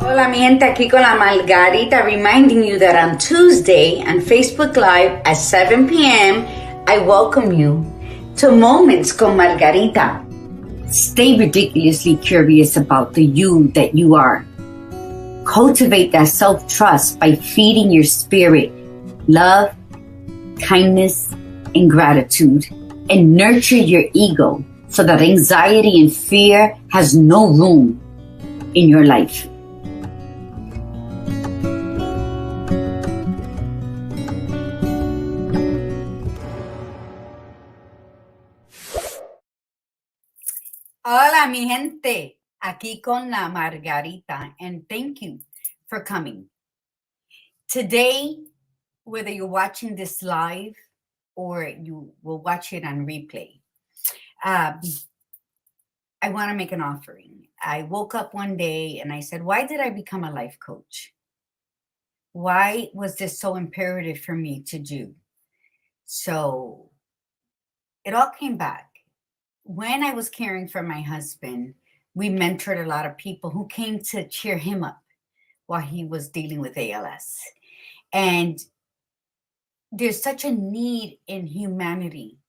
Hola, mi gente, aquí con la Margarita, reminding you that on Tuesday on Facebook Live at 7 p.m., I welcome you to Moments con Margarita. Stay ridiculously curious about the you that you are. Cultivate that self-trust by feeding your spirit love, kindness, and gratitude, and nurture your ego so that anxiety and fear has no room in your life. Hola, mi gente. Aquí con la Margarita, and thank you for coming. Today, whether you're watching this live or you will watch it on replay, I want to make an offering. I woke up one day and I said, why did I become a life coach? Why was this so imperative for me to do? So it all came back. When I was caring for my husband, we mentored a lot of people who came to cheer him up while he was dealing with ALS. And there's such a need in humanity.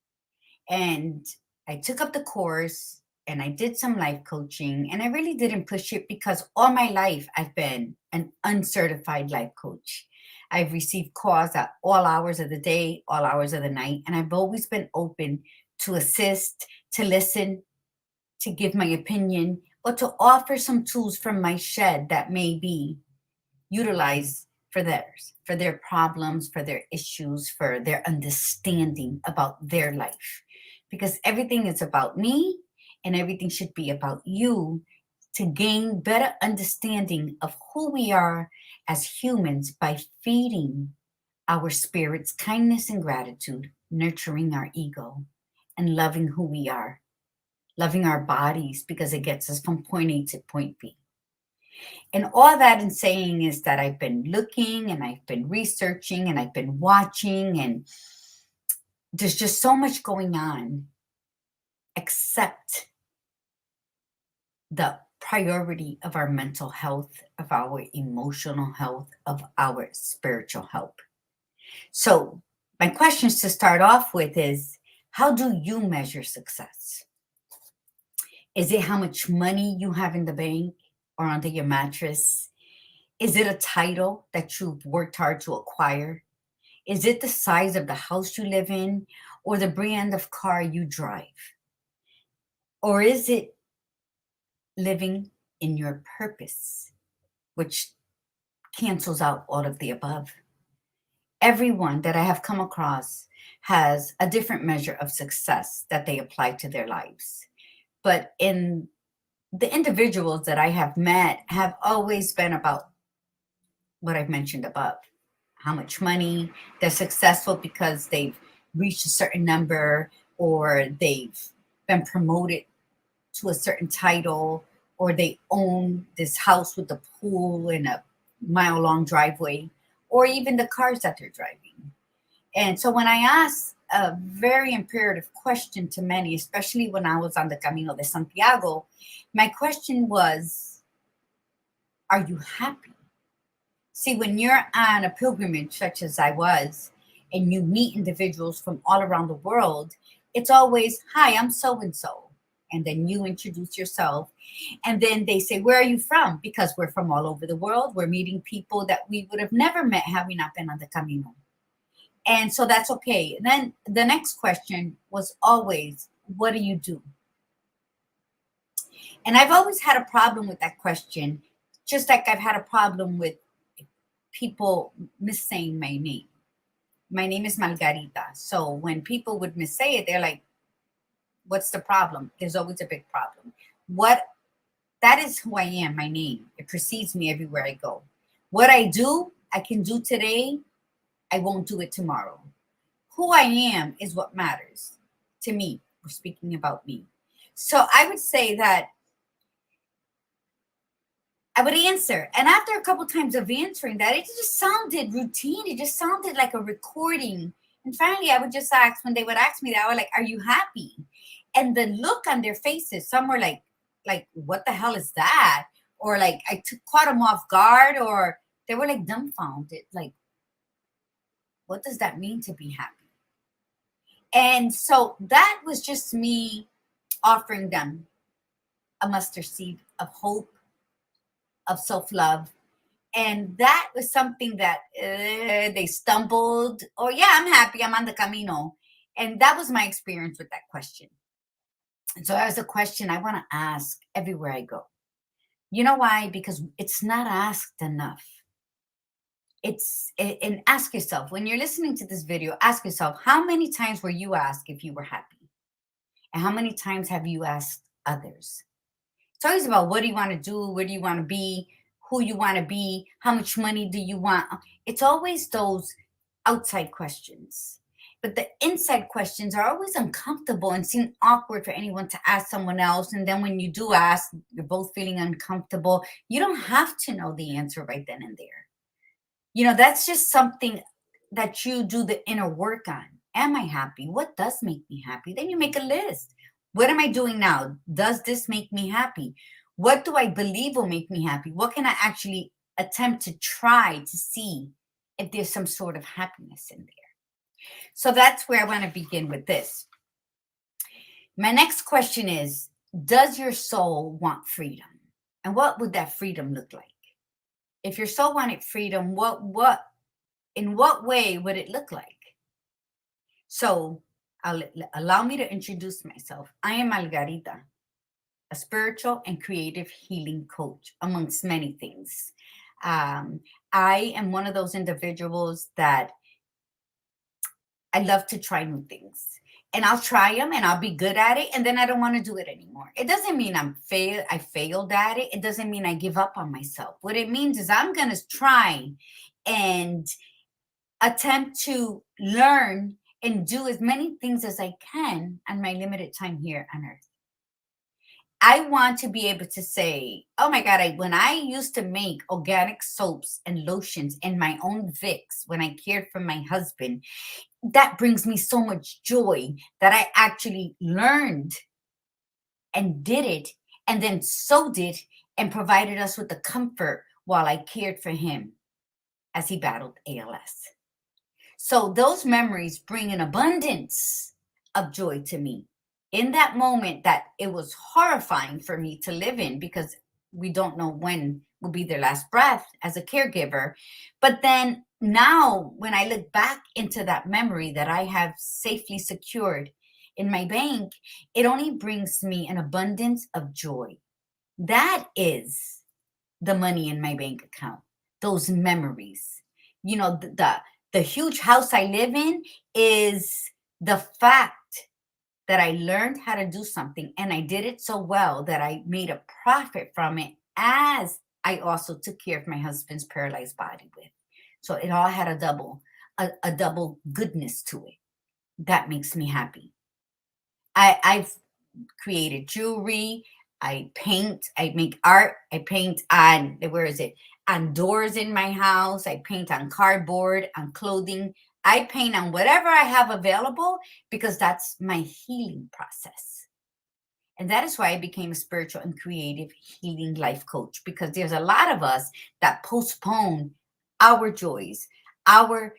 And I took up the course and I did some life coaching, and I really didn't push it because all my life I've been an uncertified life coach. I've received calls at all hours of the day, all hours of the night, and I've always been open to assist, to listen, to give my opinion, or to offer some tools from my shed that may be utilized for theirs, for their problems, for their issues, for their understanding about their life. Because everything is about me and everything should be about you to gain better understanding of who we are as humans by feeding our spirits kindness and gratitude, nurturing our ego, and loving who we are, loving our bodies because it gets us from point A to point B. And all that in saying is that I've been looking and I've been researching and I've been watching, and there's just so much going on except the priority of our mental health, of our emotional health, of our spiritual health. So my questions to start off with is, how do you measure success? Is it how much money you have in the bank or under your mattress? Is it a title that you've worked hard to acquire? Is it the size of the house you live in or the brand of car you drive? Or is it living in your purpose, which cancels out all of the above? Everyone that I have come across has a different measure of success that they apply to their lives. But in the individuals that I have met have always been about what I've mentioned above. How much money, they're successful because they've reached a certain number, or they've been promoted to a certain title, or they own this house with a pool and a mile-long driveway, or even the cars that they're driving. And so when I asked a very imperative question to many, especially when I was on the Camino de Santiago, my question was, are you happy? See, when you're on a pilgrimage, such as I was, and you meet individuals from all around the world, it's always, hi, I'm so and so. And then you introduce yourself. And then they say, where are you from? Because we're from all over the world. We're meeting people that we would have never met had we not been on the Camino. And so that's okay. And then the next question was always, what do you do? And I've always had a problem with that question, just like I've had a problem with people missaying my name. My name is Margarita. So when people would missay it, they're like, what's the problem? There's always a big problem. That is who I am, my name. It precedes me everywhere I go. What I do, I can do today. I won't do it tomorrow. Who I am is what matters to me. We're speaking about me. So I would say that I would answer. And after a couple times of answering that, it just sounded routine. It just sounded like a recording. And finally, I would just ask, when they would ask me that, I was like, are you happy? And the look on their faces, some were like, what the hell is that? or like caught them off guard, or they were like dumbfounded. Like, what does that mean to be happy? And so that was just me offering them a mustard seed of hope, of self love. And that was something that they stumbled, or yeah, I'm happy, I'm on the camino. And that was my experience with that question. And so that was a question I want to ask everywhere I go. You know why? Because it's not asked enough. And ask yourself, when you're listening to this video, ask yourself, how many times were you asked if you were happy? And how many times have you asked others? It's always about what do you want to do? Where do you want to be? Who you want to be? How much money do you want? It's always those outside questions. But the inside questions are always uncomfortable and seem awkward for anyone to ask someone else. And then when you do ask, you're both feeling uncomfortable. You don't have to know the answer right then and there. That's just something that you do the inner work on. Am I happy? What does make me happy? Then you make a list. What am I doing now? Does this make me happy? What do I believe will make me happy? What can I actually attempt to try to see if there's some sort of happiness in there? So that's where I want to begin with this. My next question is, does your soul want freedom? And what would that freedom look like? If your soul wanted freedom, in what way would it look like? So allow me to introduce myself. I am Margarita, a spiritual and creative healing coach, amongst many things. I am one of those individuals that I love to try new things. And I'll try them and I'll be good at it. And then I don't want to do it anymore. It doesn't mean I failed at it. It doesn't mean I give up on myself. What it means is I'm going to try and attempt to learn and do as many things as I can on my limited time here on earth. I want to be able to say, oh my God, when I used to make organic soaps and lotions and my own Vicks when I cared for my husband, that brings me so much joy that I actually learned and did it, and then sold it and provided us with the comfort while I cared for him as he battled ALS. So those memories bring an abundance of joy to me. In that moment that it was horrifying for me to live in, because we don't know when will be their last breath as a caregiver. But then now when I look back into that memory that I have safely secured in my bank, it only brings me an abundance of joy. That is the money in my bank account, those memories. The huge house I live in is the fact that I learned how to do something and I did it so well that I made a profit from it, as I also took care of my husband's paralyzed body with. So it all had a double goodness to it. That makes me happy. I've created jewelry. I paint, I make art, I paint on, on doors in my house. I paint on cardboard, on clothing. I paint on whatever I have available because that's my healing process. And that is why I became a spiritual and creative healing life coach, because there's a lot of us that postpone our joys, our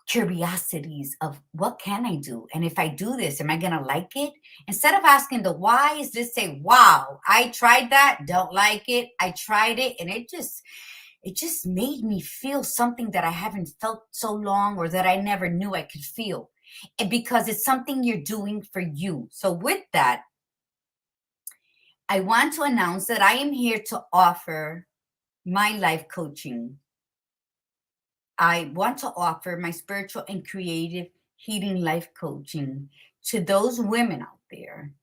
curiosities of what can I do? And if I do this, am I going to like it? Instead of asking the why, is just say, wow, I tried that, don't like it. I tried it and it just made me feel something that I haven't felt so long, or that I never knew I could feel. And because it's something you're doing for you. So with that, I want to announce that I am here to offer my life coaching. I want to offer my spiritual and creative healing life coaching to those women out there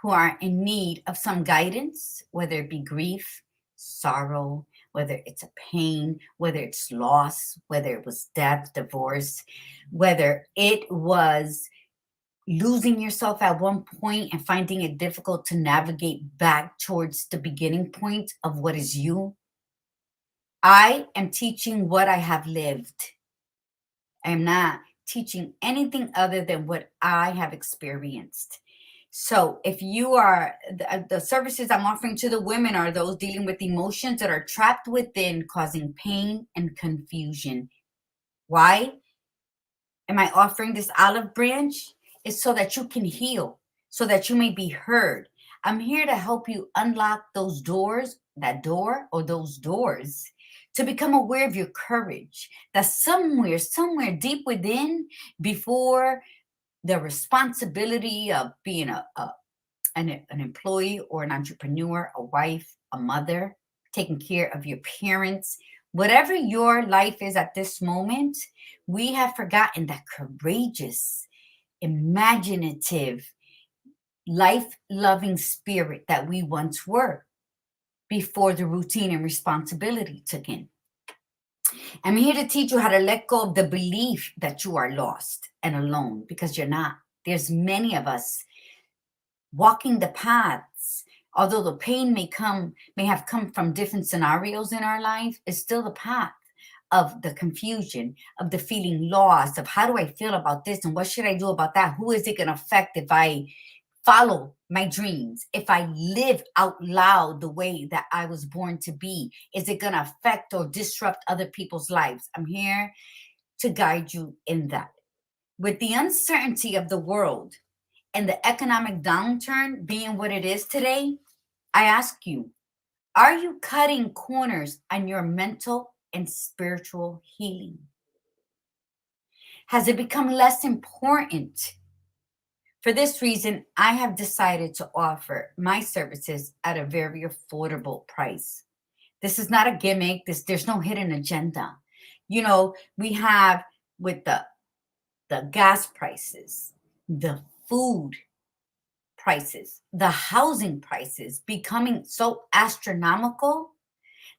who are in need of some guidance, whether it be grief, sorrow, whether it's a pain, whether it's loss, whether it was death, divorce, whether it was losing yourself at one point and finding it difficult to navigate back towards the beginning point of what is you. I am teaching what I have lived. I am not teaching anything other than what I have experienced. So if you are the services I'm offering to the women are those dealing with emotions that are trapped within, causing pain and confusion. Why am I offering this olive branch? It's so that you can heal, so that you may be heard. I'm here to help you unlock those doors, that door or those doors, to become aware of your courage. That somewhere deep within, before the responsibility of being an employee or an entrepreneur, a wife, a mother, taking care of your parents, whatever your life is at this moment, we have forgotten that courageous, imaginative, life loving spirit that we once were before the routine and responsibility took in. I'm here to teach you how to let go of the belief that you are lost and alone, because you're not. There's many of us walking the paths. Although the pain may have come from different scenarios in our life, it's still the path of the confusion, of the feeling lost, of how do I feel about this and what should I do about that? Who is it going to affect if I follow my dreams? If I live out loud the way that I was born to be, is it going to affect or disrupt other people's lives? I'm here to guide you in that. With the uncertainty of the world, and the economic downturn being what it is today, I ask you, are you cutting corners on your mental and spiritual healing? Has it become less important? For this reason, I have decided to offer my services at a very affordable price. This is not a gimmick. There's no hidden agenda. You know, we have with the gas prices, the food prices, the housing prices becoming so astronomical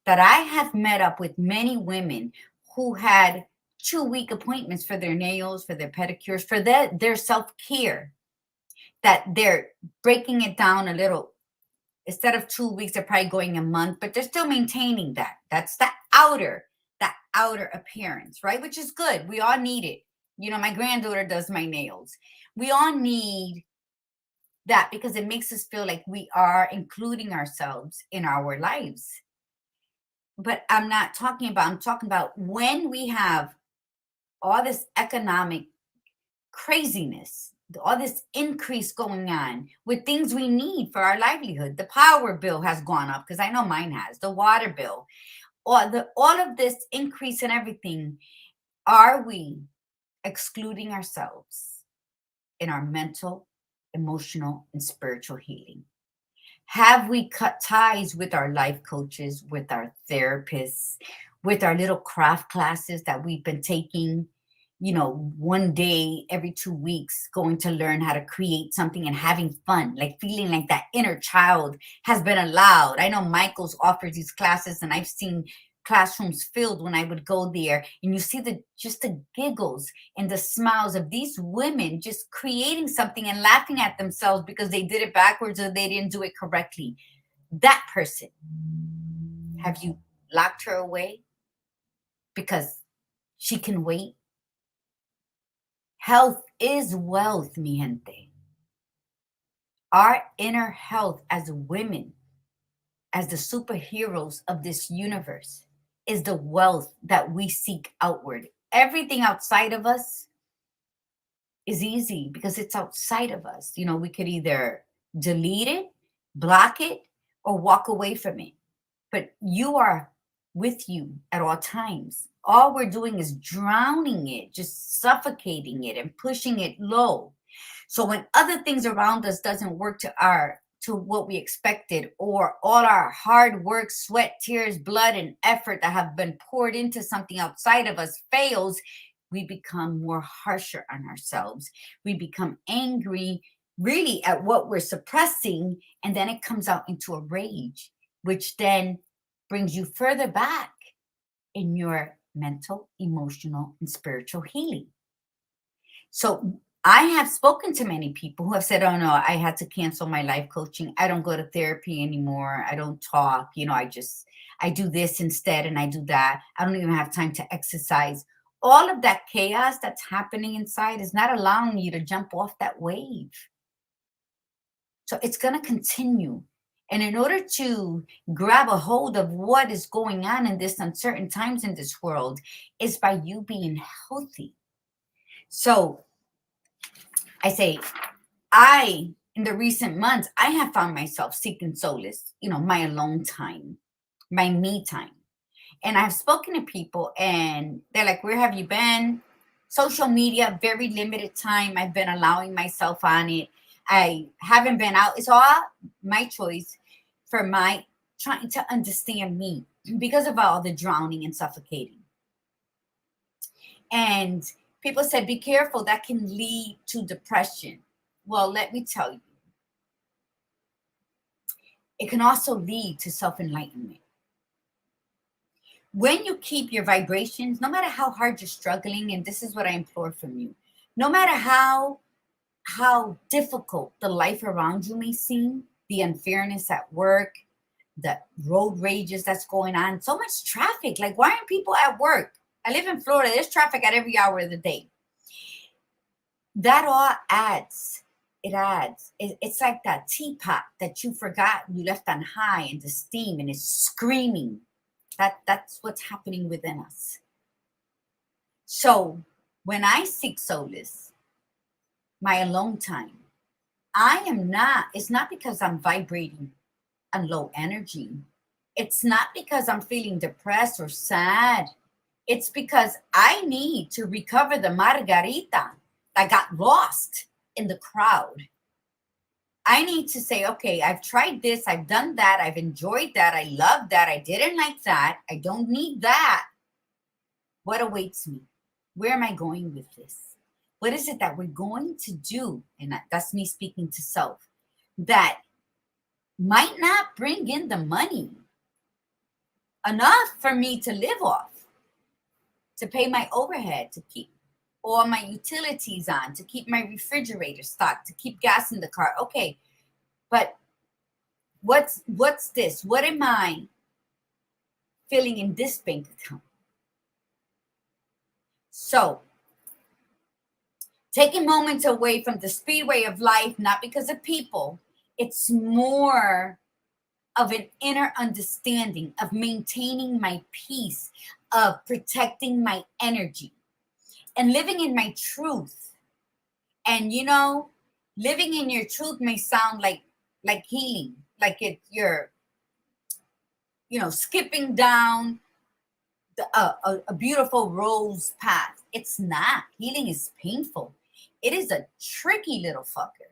that I have met up with many women who had 2-week appointments for their nails, for their pedicures, for their self-care, that they're breaking it down a little. Instead of 2 weeks, they're probably going a month, but they're still maintaining that. That's that outer appearance, right? Which is good. We all need it. You know, my granddaughter does my nails. We all need that because it makes us feel like we are including ourselves in our lives. But I'm talking about when we have all this economic craziness, all this increase going on with things we need for our livelihood. The power bill has gone up because I know mine has, the water bill, all of this increase in everything. Are we excluding ourselves in our mental, emotional, and spiritual healing? Have we cut ties with our life coaches, with our therapists, with our little craft classes that we've been taking, you know, one day every 2 weeks, going to learn how to create something and having fun, like feeling like that inner child has been allowed? I know Michael's offers these classes, and I've seen classrooms filled when I would go there, and you see the giggles and the smiles of these women just creating something and laughing at themselves because they did it backwards or they didn't do it correctly. That person, have you locked her away because she can wait? Health is wealth, mi gente. Our inner health as women, as the superheroes of this universe, is the wealth that we seek outward. Everything outside of us is easy because it's outside of us. You know, we could either delete it, block it, or walk away from it. But you are with you at all times. All we're doing is drowning it, just suffocating it and pushing it low. So when other things around us doesn't work to what we expected, or all our hard work, sweat, tears, blood, and effort that have been poured into something outside of us fails, we become more harsher on ourselves. We become angry really at what we're suppressing, and then it comes out into a rage, which then brings you further back in your mental, emotional, and spiritual healing. So I have spoken to many people who have said, oh no, I had to cancel my life coaching. I don't go to therapy anymore. I don't talk. You know, I do this instead and I do that. I don't even have time to exercise. All of that chaos that's happening inside is not allowing you to jump off that wave. So it's going to continue. And in order to grab a hold of what is going on in this uncertain times in this world is by you being healthy. So I say, in the recent months, I have found myself seeking solace, my alone time, my me time. And I've spoken to people and they're like, where have you been? Social media, very limited time. I've been allowing myself on it. I haven't been out. It's all my choice for my trying to understand me because of all the drowning and suffocating. And people said, be careful, that can lead to depression. Well, let me tell you, it can also lead to self-enlightenment. When you keep your vibrations, no matter how hard you're struggling, and this is what I implore from you, no matter how difficult the life around you may seem, the unfairness at work, the road rages that's going on, so much traffic. Like, why aren't people at work? I live in Florida. There's traffic at every hour of the day. That all adds. It adds. It's like that teapot that you forgot you left on high, and the steam, and it's screaming. That's what's happening within us. So when I seek solace, my alone time, it's not because I'm vibrating on low energy. It's not because I'm feeling depressed or sad. It's because I need to recover the Margarita that got lost in the crowd. I need to say, okay, I've tried this, I've done that, I've enjoyed that, I love that, I didn't like that, I don't need that. What awaits me? Where am I going with this? What is it that we're going to do? And that's me speaking to self, that might not bring in the money enough for me to live off, to pay my overhead, to keep all my utilities on, to keep my refrigerator stocked, to keep gas in the car. Okay, but what's this? What am I feeling in this bank account? So, taking moments away from the speedway of life, not because of people, it's more of an inner understanding of maintaining my peace, of protecting my energy, and living in my truth. And living in your truth may sound like healing, like you're skipping down a beautiful rose path. It's not. Healing is painful. It is a tricky little fucker.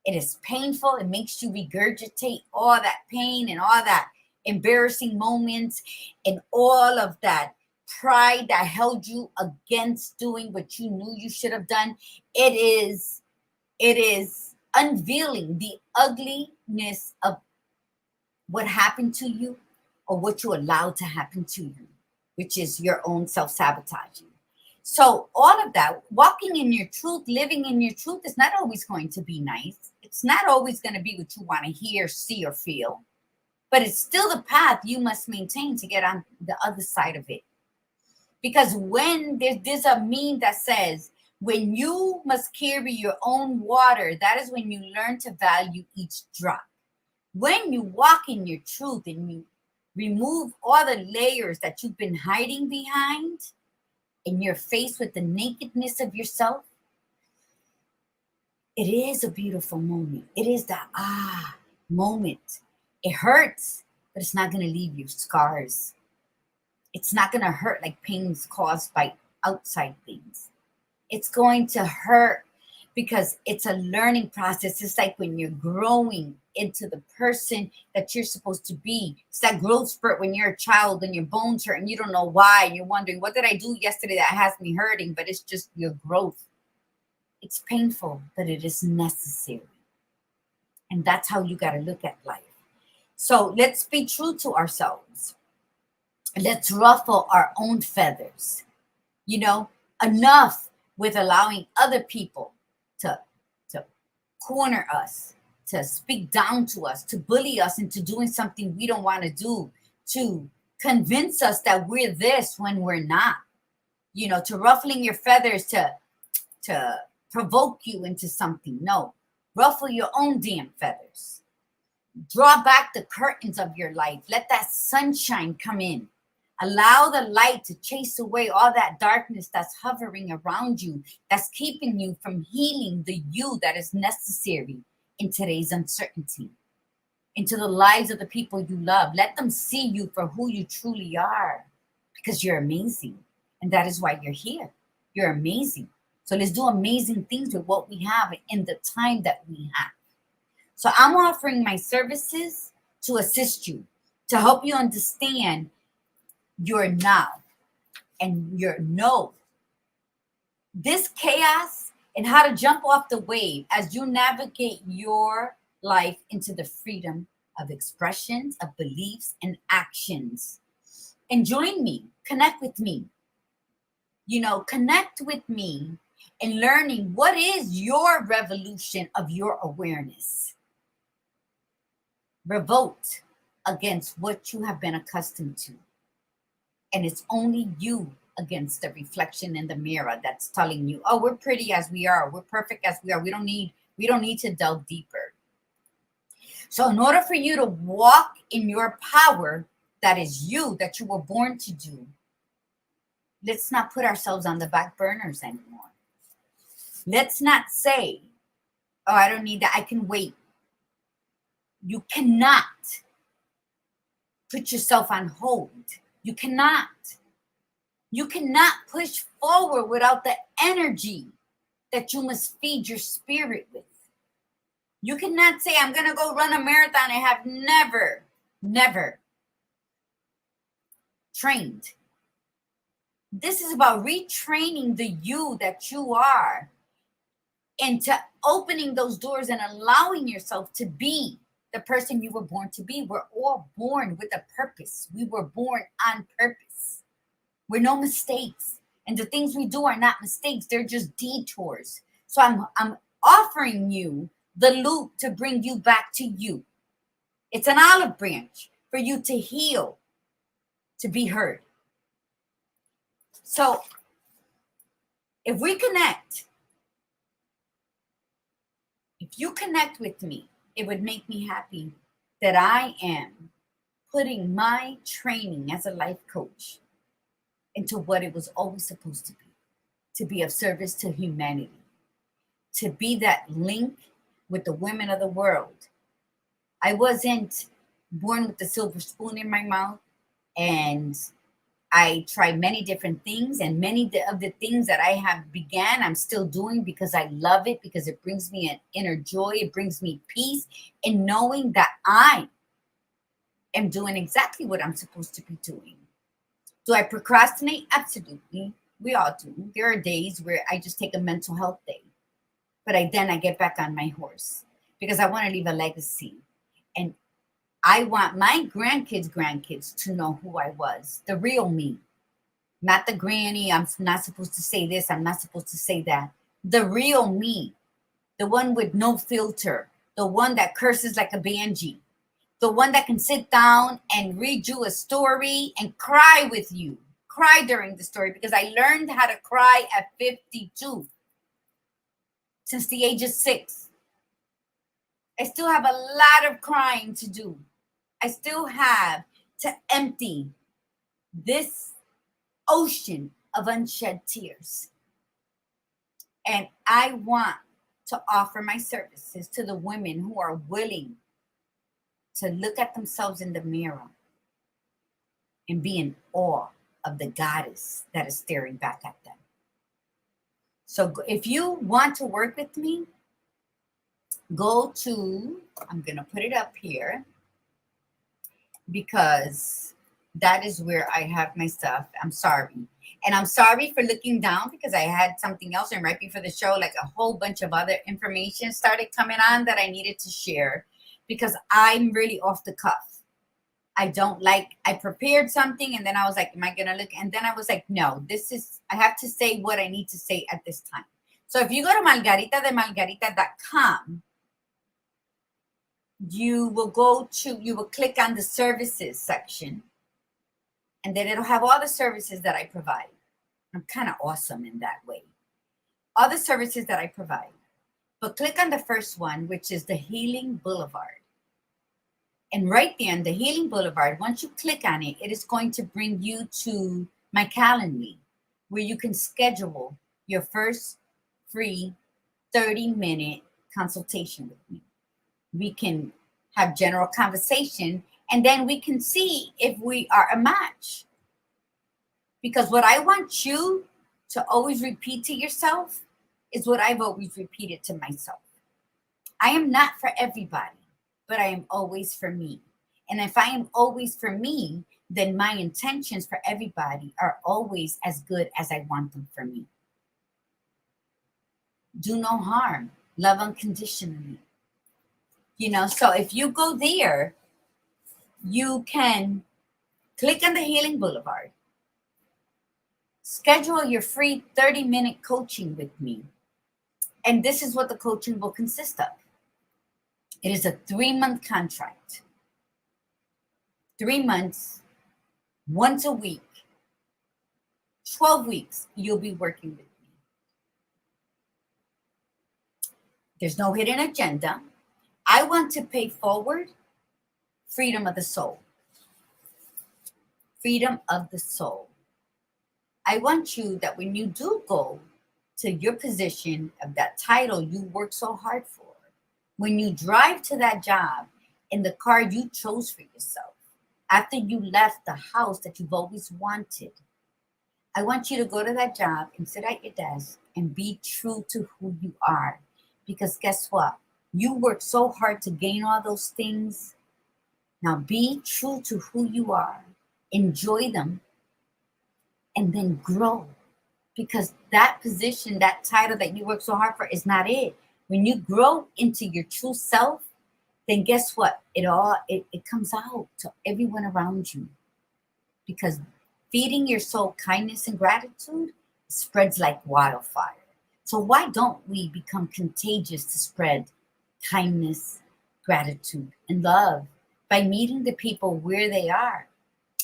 It is painful. It makes you regurgitate all that pain and all that embarrassing moments and all of that pride that held you against doing what you knew you should have done. It is unveiling the ugliness of what happened to you or what you allowed to happen to you, which is your own self-sabotaging. So all of that, walking in your truth, living in your truth is not always going to be nice. It's not always going to be what you want to hear, see, or feel. But it's still the path you must maintain to get on the other side of it. Because when there's a meme that says, when you must carry your own water, that is when you learn to value each drop. When you walk in your truth and you remove all the layers that you've been hiding behind, and you're faced with the nakedness of yourself, it is a beautiful moment. It is that moment. It hurts, but it's not going to leave you scars. It's not going to hurt like pains caused by outside things. It's going to hurt because it's a learning process. It's like when you're growing into the person that you're supposed to be. It's that growth spurt when you're a child and your bones hurt and you don't know why. And you're wondering, what did I do yesterday that has me hurting? But it's just your growth. It's painful, but it is necessary. And that's how you got to look at life. So let's be true to ourselves. Let's ruffle our own feathers. Enough with allowing other people to corner us, to speak down to us, to bully us into doing something we don't want to do, to convince us that we're this when we're not, to ruffling your feathers to provoke you into something. No, Ruffle your own damn feathers. Draw back the curtains of your life. Let that sunshine come in. Allow the light to chase away all that darkness that's hovering around you, that's keeping you from healing the you that is necessary in today's uncertainty, into the lives of the people you love. Let them see you for who you truly are, because you're amazing. And that is why you're here. You're amazing. So let's do amazing things with what we have in the time that we have. So I'm offering my services to assist you, to help you understand your now and your no. This chaos and how to jump off the wave as you navigate your life into the freedom of expressions, of beliefs, and actions. And join me, connect with me. Connect with me in learning what is your revolution of your awareness. Revolt against what you have been accustomed to. And it's only you against the reflection in the mirror that's telling you, oh, we're pretty as we are. We're perfect as we are. We don't need to delve deeper. So in order for you to walk in your power, that is you, that you were born to do, let's not put ourselves on the back burners anymore. Let's not say, oh, I don't need that. I can wait. You cannot put yourself on hold. You cannot push forward without the energy that you must feed your spirit with. You cannot say, I'm going to go run a marathon. I have never trained. This is about retraining the you that you are into opening those doors and allowing yourself to be the person you were born to be. We're all born with a purpose. We were born on purpose. We're no mistakes. And the things we do are not mistakes. They're just detours. So I'm offering you the loop to bring you back to you. It's an olive branch for you to heal, to be heard. So if you connect with me, it would make me happy that I am putting my training as a life coach into what it was always supposed to be of service to humanity, to be that link with the women of the world. I wasn't born with the silver spoon in my mouth, and I tried many different things, and many of the things that I have began, I'm still doing because I love it, because it brings me an inner joy. It brings me peace in knowing that I am doing exactly what I'm supposed to be doing. Do I procrastinate? Absolutely. We all do. There are days where I just take a mental health day, but then I get back on my horse because I want to leave a legacy. And I want my grandkids to know who I was, the real me, not the granny. I'm not supposed to say this. I'm not supposed to say that. The real me, the one with no filter, the one that curses like a banshee, the one that can sit down and read you a story and cry with you, cry during the story, because I learned how to cry at 52 since the age of 6. I still have a lot of crying to do. I still have to empty this ocean of unshed tears. And I want to offer my services to the women who are willing to look at themselves in the mirror and be in awe of the goddess that is staring back at them. So if you want to work with me, go to, I'm going to put it up here, because that is where I have my stuff. I'm sorry. And I'm sorry for looking down, because I had something else, and right before the show, like a whole bunch of other information started coming on that I needed to share, because I'm really off the cuff. I prepared something, and then I was like, am I going to look? And then I was like, no, I have to say what I need to say at this time. So if you go to margarita.com, you will click on the services section, and then it'll have all the services that I provide. I'm kind of awesome in that way. All the services that I provide. But click on the first one, which is the Healing Boulevard. And right there in the Healing Boulevard, once you click on it, it is going to bring you to my Calendly, where you can schedule your first free 30-minute consultation with me. We can have general conversation, and then we can see if we are a match. Because what I want you to always repeat to yourself is what I've always repeated to myself. I am not for everybody, but I am always for me. And if I am always for me, then my intentions for everybody are always as good as I want them for me. Do no harm, love unconditionally. So if you go there, you can click on the Healing Boulevard, schedule your free 30-minute coaching with me. And this is what the coaching will consist of. It is a 3-month contract. 3 months, once a week, 12 weeks, you'll be working with me. There's no hidden agenda. I want to pay forward freedom of the soul. Freedom of the soul. I want you that when you do go to your position of that title you work so hard for, when you drive to that job in the car you chose for yourself, after you left the house that you've always wanted, I want you to go to that job and sit at your desk and be true to who you are. Because guess what? You worked so hard to gain all those things. Now be true to who you are. Enjoy them. And then grow. Because that position, that title that you worked so hard for is not it. When you grow into your true self, then guess what? It comes out to everyone around you. Because feeding your soul kindness and gratitude spreads like wildfire. So why don't we become contagious to spread kindness, gratitude, and love by meeting the people where they are?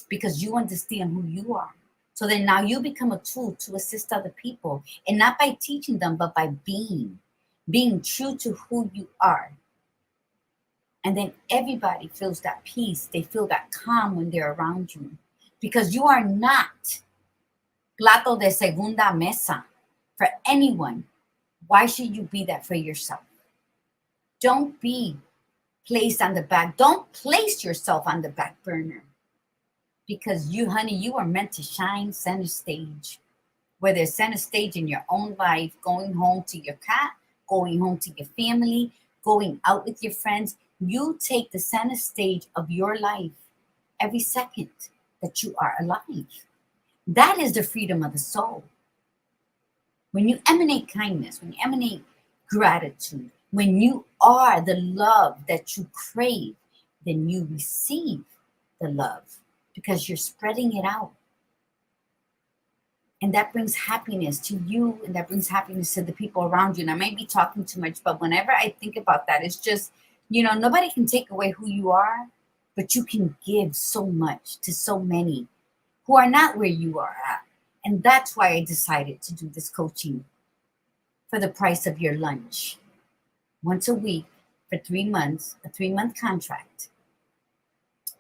Because you understand who you are. So then now you become a tool to assist other people. And not by teaching them, but by being true to who you are. And then everybody feels that peace. They feel that calm when they're around you. Because you are not plato de segunda mesa for anyone. Why should you be that for yourself? Don't be placed on the back. Don't place yourself on the back burner. Because you, honey, you are meant to shine center stage. Whether it's center stage in your own life, going home to your cat, going home to your family, going out with your friends, you take the center stage of your life every second that you are alive. That is the freedom of the soul. When you emanate kindness, when you emanate gratitude, when you are the love that you crave, then you receive the love because you're spreading it out. And that brings happiness to you, and that brings happiness to the people around you. And I might be talking too much, but whenever I think about that, it's just, nobody can take away who you are, but you can give so much to so many who are not where you are at. And that's why I decided to do this coaching for the price of your lunch. Once a week for 3 months, a 3-month contract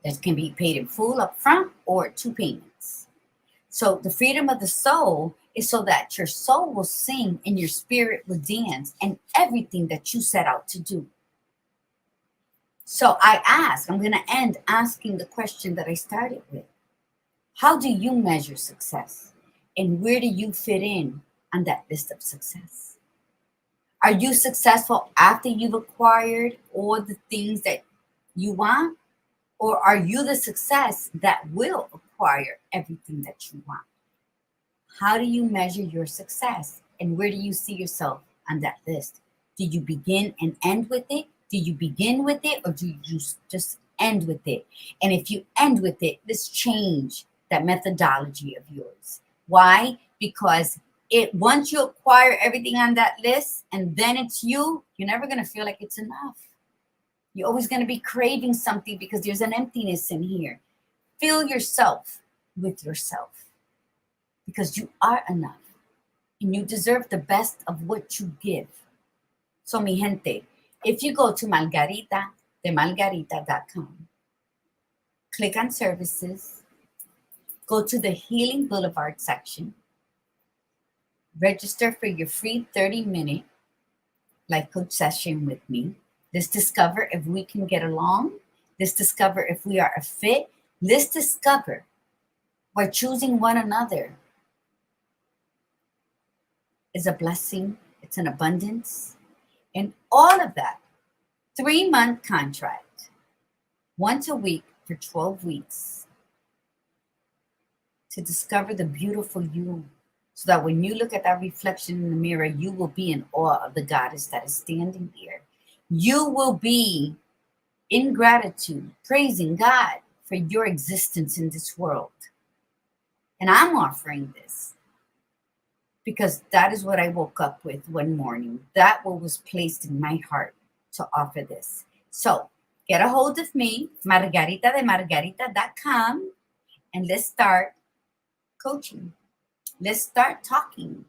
that can be paid in full up front or 2 payments. So the freedom of the soul is so that your soul will sing and your spirit will dance and everything that you set out to do. So I'm going to end asking the question that I started with. How do you measure success? And where do you fit in on that list of success? Are you successful after you've acquired all the things that you want? Or are you the success that will acquire everything that you want? How do you measure your success? And where do you see yourself on that list? Do you begin and end with it? Do you begin with it, or do you just end with it? And if you end with it, let's change that methodology of yours. Why? Because once you acquire everything on that list and then it's you're never going to feel like it's enough. You're always going to be craving something because there's an emptiness in here. Fill yourself with yourself because you are enough and you deserve the best of what you give. So, mi gente, if you go to margarita.com, click on services, go to the Healing Boulevard section, register for your free 30-minute life coach session with me. Let's discover if we can get along. Let's discover if we are a fit. Let's discover why choosing one another is a blessing. It's an abundance. And all of that. 3-month contract. Once a week for 12 weeks. To discover the beautiful you. So that when you look at that reflection in the mirror, you will be in awe of the goddess that is standing here. You will be in gratitude, praising God for your existence in this world. And I'm offering this because that is what I woke up with one morning. That what was placed in my heart to offer this. So get a hold of me, margarita.com, and let's start coaching. Let's start talking.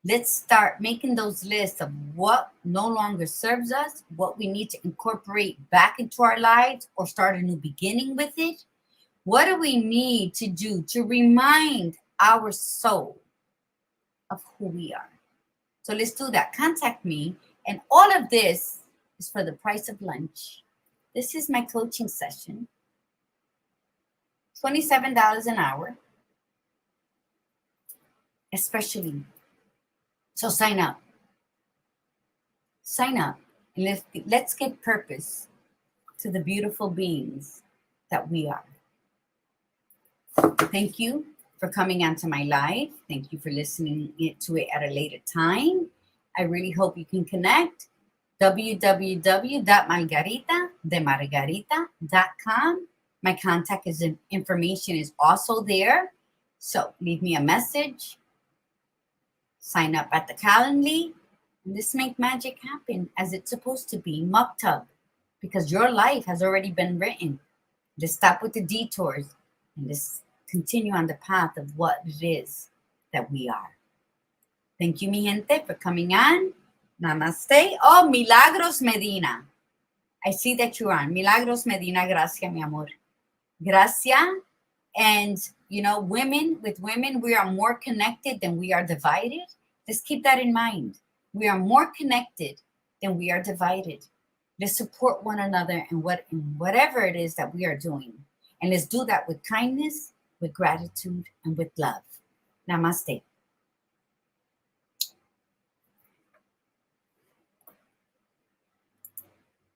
Let's start making those lists of what no longer serves us, what we need to incorporate back into our lives or start a new beginning with it. What do we need to do to remind our soul of who we are? So let's do that. Contact me. And all of this is for the price of lunch. This is my coaching session. $27 an hour. Especially. So sign up. Sign up. And let's give purpose to the beautiful beings that we are. Thank you for coming onto my live. Thank you for listening to it at a later time. I really hope you can connect. www.margarita.com. My contact information is also there. So leave me a message. Sign up at the Calendly. And let's make magic happen as it's supposed to be. Muktub. Because your life has already been written. Let's stop with the detours. And let's continue on the path of what it is that we are. Thank you, mi gente, for coming on. Namaste. Oh, Milagros Medina. I see that you're on. Milagros Medina, gracias, mi amor. Gracias. And, you know, women, we are more connected than we are divided. Let's keep that in mind. We are more connected than we are divided. Let's support one another in whatever it is that we are doing. And let's do that with kindness, with gratitude, and with love. Namaste.